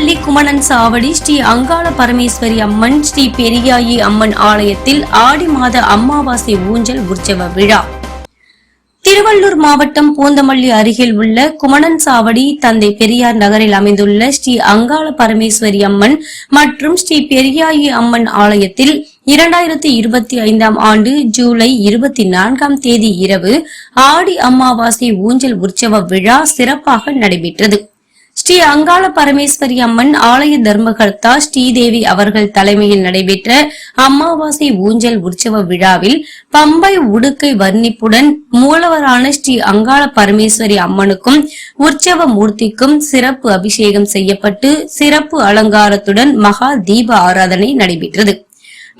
பூந்தமல்லி குமணன் சாவடி ஸ்ரீ அங்காள பரமேஸ்வரி அம்மன் ஸ்ரீ பெரியாயி அம்மன் ஆலயத்தில் ஆடி மாத அமாவாசை ஊஞ்சல் உற்சவ விழா. திருவள்ளூர் மாவட்டம் பூந்தமல்லி அருகில் உள்ள குமணன் சாவடி தந்தை பெரியார் நகரில் அமைந்துள்ள ஸ்ரீ அங்காள பரமேஸ்வரி அம்மன் மற்றும் ஸ்ரீ பெரியாயி அம்மன் ஆலயத்தில் 2025 ஆண்டு ஜூலை 24 இரவு ஆடி அமாவாசை ஊஞ்சல் உற்சவ விழா சிறப்பாக நடைபெற்றது. ஸ்ரீ அங்காள பரமேஸ்வரி அம்மன் ஆலய தர்மகர்த்தா ஸ்ரீதேவி அவர்கள் தலைமையில் நடைபெற்ற அமாவாசை ஊஞ்சல் உற்சவ விழாவில் பம்பை உடுக்கை வர்ணிப்புடன் மூலவரான ஸ்ரீ அங்காள பரமேஸ்வரி அம்மனுக்கும் உற்சவ மூர்த்திக்கும் சிறப்பு அபிஷேகம் செய்யப்பட்டு சிறப்பு அலங்காரத்துடன் மகா தீப ஆராதனை நடைபெற்றது.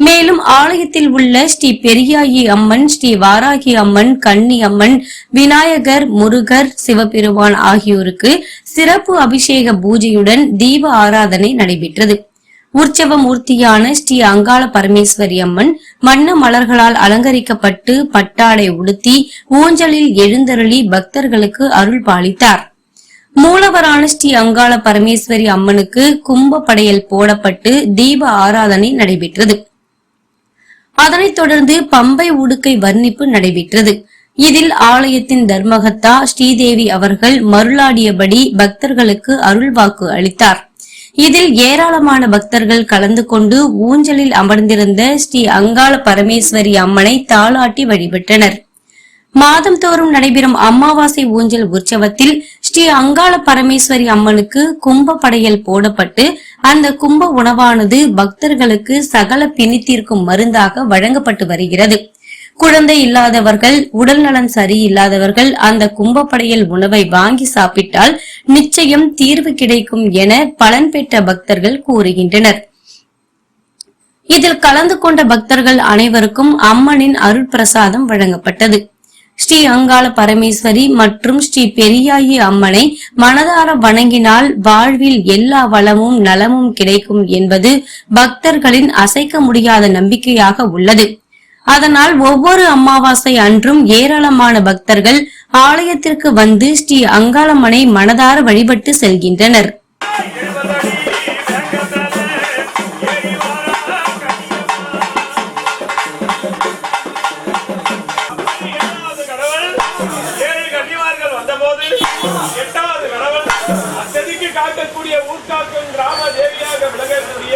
மேலும் ஆலயத்தில் உள்ள ஸ்ரீ பெரியாயி அம்மன், ஸ்ரீ வாராகி அம்மன், கன்னி அம்மன், விநாயகர், முருகர், சிவபெருமான் ஆகியோருக்கு சிறப்பு அபிஷேக பூஜையுடன் தீப ஆராதனை நடைபெற்றது. உற்சவ மூர்த்தியான ஸ்ரீ அங்காள பரமேஸ்வரி அம்மன் வண்ண மலர்களால் அலங்கரிக்கப்பட்டு பட்டாடை உடுத்தி ஊஞ்சலில் எழுந்தருளி பக்தர்களுக்கு அருள் பாலித்தார். மூலவரான ஸ்ரீ அங்காள பரமேஸ்வரி அம்மனுக்கு கும்ப படையல் போடப்பட்டு தீப ஆராதனை நடைபெற்றது. அதனைத் தொடர்ந்து பம்பை உடுக்கை வர்ணிப்பு நடைபெற்றது. இதில் ஆலயத்தின் தர்மகர்த்தா ஸ்ரீதேவி அவர்கள் மருளாடியபடி பக்தர்களுக்கு அருள்வாக்கு அளித்தார். இதில் ஏராளமான பக்தர்கள் கலந்து கொண்டு ஊஞ்சலில் அமர்ந்திருந்த ஸ்ரீ அங்காள பரமேஸ்வரி அம்மனை தாளாட்டி வழிபட்டனர். மாதம் தோறும் நடைபெறும் அமாவாசை ஊஞ்சல் உற்சவத்தில் ஸ்ரீ அங்காள பரமேஸ்வரி அம்மனுக்கு கும்ப படையல் போடப்பட்டு அந்த கும்ப உணவானது பக்தர்களுக்கு சகல பிணித்திற்கும் மருந்தாக வழங்கப்பட்டு வருகிறது. குழந்தை இல்லாதவர்கள், உடல் நலன் சரியில்லாதவர்கள் அந்த கும்ப படையல் உணவை வாங்கி சாப்பிட்டால் நிச்சயம் தீர்வு கிடைக்கும் என பலன் பெற்ற பக்தர்கள் கூறுகின்றனர். இதில் கலந்து கொண்ட பக்தர்கள் அனைவருக்கும் அம்மனின் அருள் பிரசாதம் வழங்கப்பட்டது. ஸ்ரீ அங்காள பரமேஸ்வரி மற்றும் ஸ்ரீ பெரியாயி அம்மனை மனதார வணங்கினால் வாழ்வில் எல்லா வளமும் நலமும் கிடைக்கும் என்பது பக்தர்களின் அசைக்க முடியாத நம்பிக்கையாக உள்ளது. அதனால் ஒவ்வொரு அமாவாசை அன்றும் ஏராளமான பக்தர்கள் ஆலயத்திற்கு வந்து ஸ்ரீ அங்காளம்மனை மனதார வழிபட்டு செல்கின்றனர். காக்கக்கூடிய ஊர்காக்கும் கிராம தேவியாக விளங்கக்கூடிய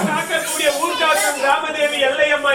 காக்கக்கூடிய ஊர்காக்கும் கிராம தேவி எல்லையம்மா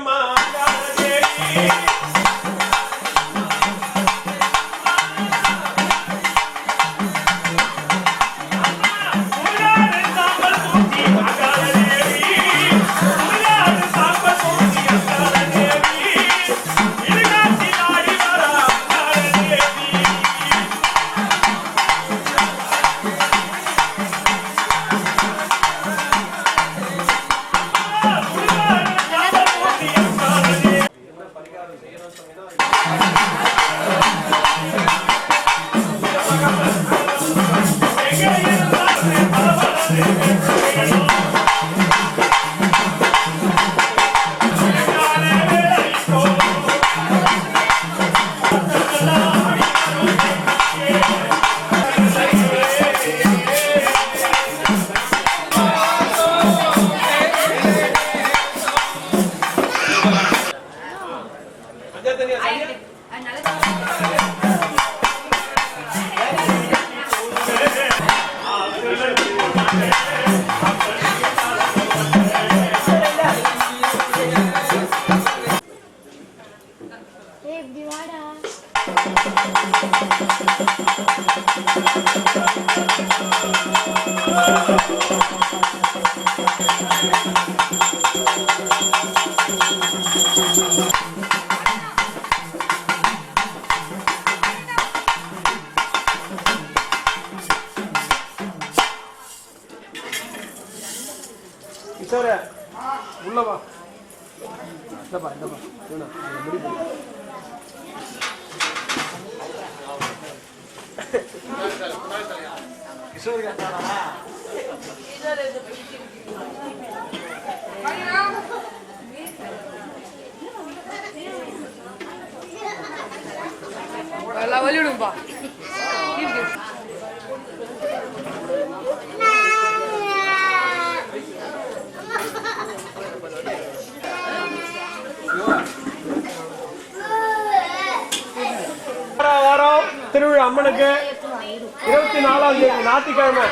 அம்மா அங்காள தேவி கிஷோரே உள்ள வா இந்தப்பா முடிவு கிஷோர் எல்லாம் வலிவிடும்பா வாரம் திருவிழா அம்மனுக்கு 24ஆம் தேதி ஞாயிற்றுக்கிழமை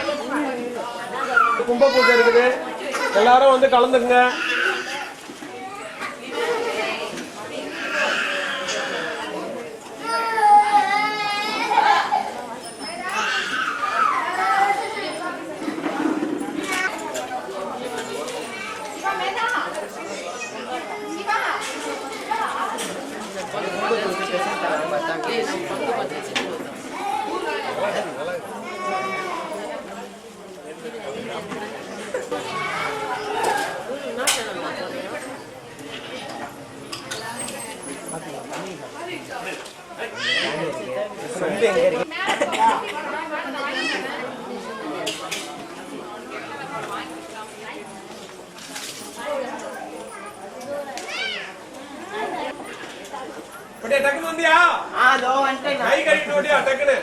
கும்ப பூஜை இருக்குது. எல்லாரும் வந்து கலந்துக்குங்க. டக்குனு வந்தியா? கை கட்டிட்டு ஓடியா டக்குனு.